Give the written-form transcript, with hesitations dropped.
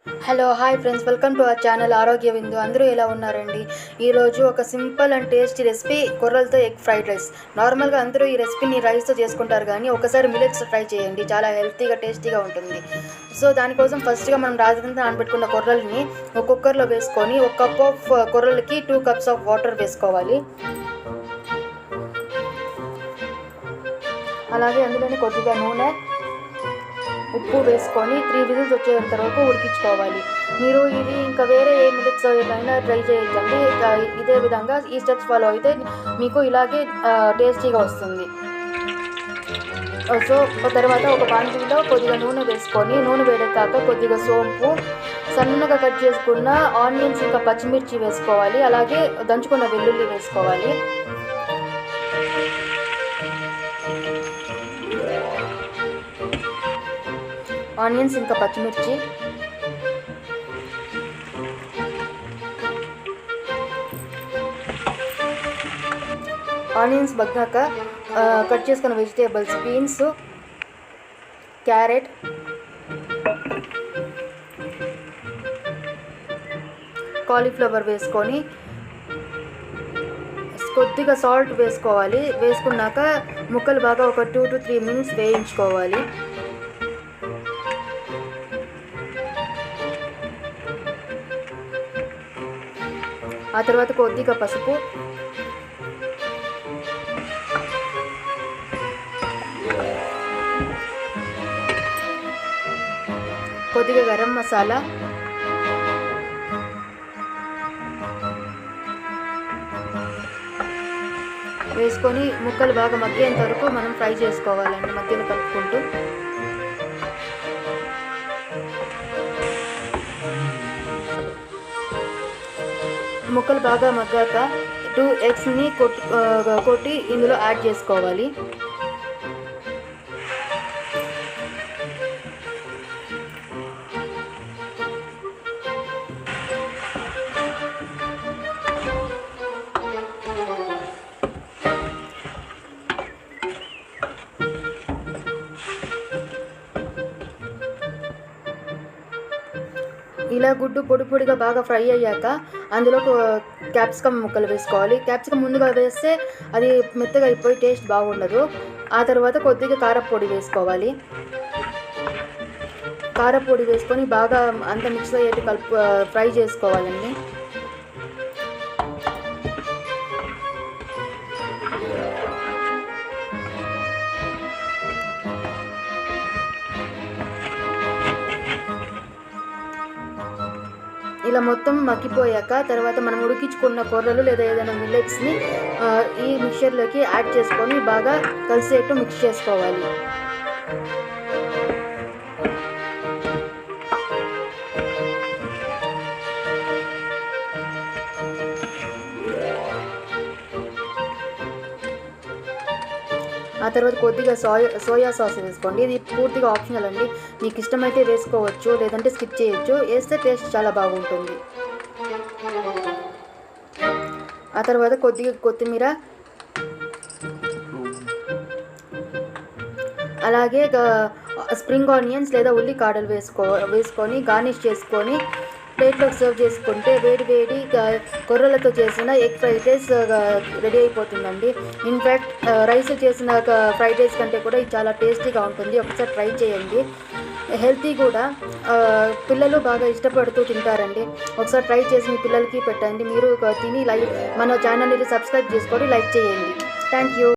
Hello hi friends, welcome to our channel ఆరోగ్య విందు. అందరూ ఎలా ఉన్నారండి? ఈరోజు ఒక సింపుల్ అండ్ టేస్టీ రెసిపీ, కొర్రలతో ఎగ్ ఫ్రైడ్ రైస్. నార్మల్గా అందరూ ఈ రెసిపీని రైస్తో చేసుకుంటారు, కానీ ఒకసారి మిల్లెట్స్ ట్రై చేయండి, చాలా హెల్తీగా టేస్టీగా ఉంటుంది. సో దానికోసం ఫస్ట్గా మనం రాత్రి నానబెట్టుకున్న కొర్రల్ని ఒక కుక్కర్లో వేసుకొని, ఒక కప్ ఆఫ్ కొర్రలకి 2 cups ఆఫ్ వాటర్ వేసుకోవాలి. అలాగే అందులోనే కొద్దిగా నూనె, ఉప్పు వేసుకొని 3 విజిల్స్ వచ్చేంత వరకు ఉడికించుకోవాలి. మీరు ఇది ఇంకా వేరే ఏ మిల్లెట్స్ అయినా ట్రై చేయొచ్చండి. ఇదే విధంగా ఈ స్టెప్స్ ఫాలో అయితే మీకు ఇలాగే టేస్టీగా వస్తుంది. సో తర్వాత ఒక బాండీలో కొద్దిగా నూనె వేసుకొని, నూనె వేడెక్కాక కొద్దిగా సోంపు, సన్నగా కట్ చేసుకున్న ఆనియన్స్ ఇంకా పచ్చిమిర్చి వేసుకోవాలి. అలాగే దంచుకున్న వెల్లుల్లి వేసుకోవాలి. ఆనియన్స్ ఇంకా పచ్చిమిర్చి, ఆనియన్స్ బగ్గాక కట్ చేసుకున్న వెజిటేబుల్స్, బీన్స్, క్యారెట్, కాలీఫ్లవర్ వేసుకొని కొద్దిగా సాల్ట్ వేసుకోవాలి. వేసుకున్నాక ముక్కలు బాగా ఒక 2 to 3 minutes వేయించుకోవాలి. ఆ తర్వాత కొద్దిగా పసుపు, కొద్దిగా గరం మసాలా, వేసుకొని ముక్కలు బాగా మగ్గేంత వరకు మనం ఫ్రై చేసుకోవాలండి, మధ్యలో కలుపుకుంటూ. ముక్కలు బాగా మగ్గాక 2 eggsని కొట్టి ఇందులో యాడ్ చేసుకోవాలి. ఇలా గుడ్డు పొడి పొడిగా బాగా ఫ్రై అయ్యాక అందులో క్యాప్సికమ్ ముక్కలు వేసుకోవాలి. క్యాప్సికమ్ ముందుగా వేస్తే అది మెత్తగా అయిపోయి టేస్ట్ బాగుండదు. ఆ తర్వాత కొద్దిగా కారపొడి వేసుకోవాలి. కారపొడి వేసుకొని బాగా అంత మిక్స్ అయ్యేట్టు ఫ్రై చేసుకోవాలండి. ఇలా మొత్తం మగ్గిపోయాక తర్వాత మనం ఉడికించుకున్న కొర్రలు లేదా ఏదైనా మిల్లెట్స్ని ఈ మిక్చర్లోకి యాడ్ చేసుకొని బాగా కలిసేట్టు మిక్స్ చేసుకోవాలి. ఆ తర్వాత కొద్దిగా సోయా సాస్ వేసుకోండి. ఇది పూర్తిగా ఆప్షనల్ అండి, మీకు ఇష్టమైతే వేసుకోవచ్చు, లేదంటే స్కిప్ చేయొచ్చు. వేస్తే టేస్ట్ చాలా బాగుంటుంది. ఆ తర్వాత కొద్దిగా కొత్తిమీర, అలాగే స్ప్రింగ్ ఆనియన్స్ లేదా ఉల్లికాడలు వేసుకొని గార్నిష్ చేసుకొని ప్లేట్లోకి సర్వ్ చేసుకుంటే వేడి వేడి కొర్రలతో చేసిన ఎగ్ ఫ్రైడ్ రైస్ రెడీ అయిపోతుందండి. ఇన్ఫ్యాక్ట్ రైస్ చేసిన ఫ్రైడ్ రైస్ కంటే కూడా ఇది చాలా టేస్టీగా ఉంటుంది. ఒకసారి ట్రై చేయండి. హెల్తీ కూడా, పిల్లలు బాగా ఇష్టపడుతూ తింటారండి. ఒకసారి ట్రై చేసి మీ పిల్లలకి పెట్టండి. మీరు తిని మన ఛానల్ని సబ్స్క్రైబ్ చేసుకొని లైక్ చేయండి. Thank you.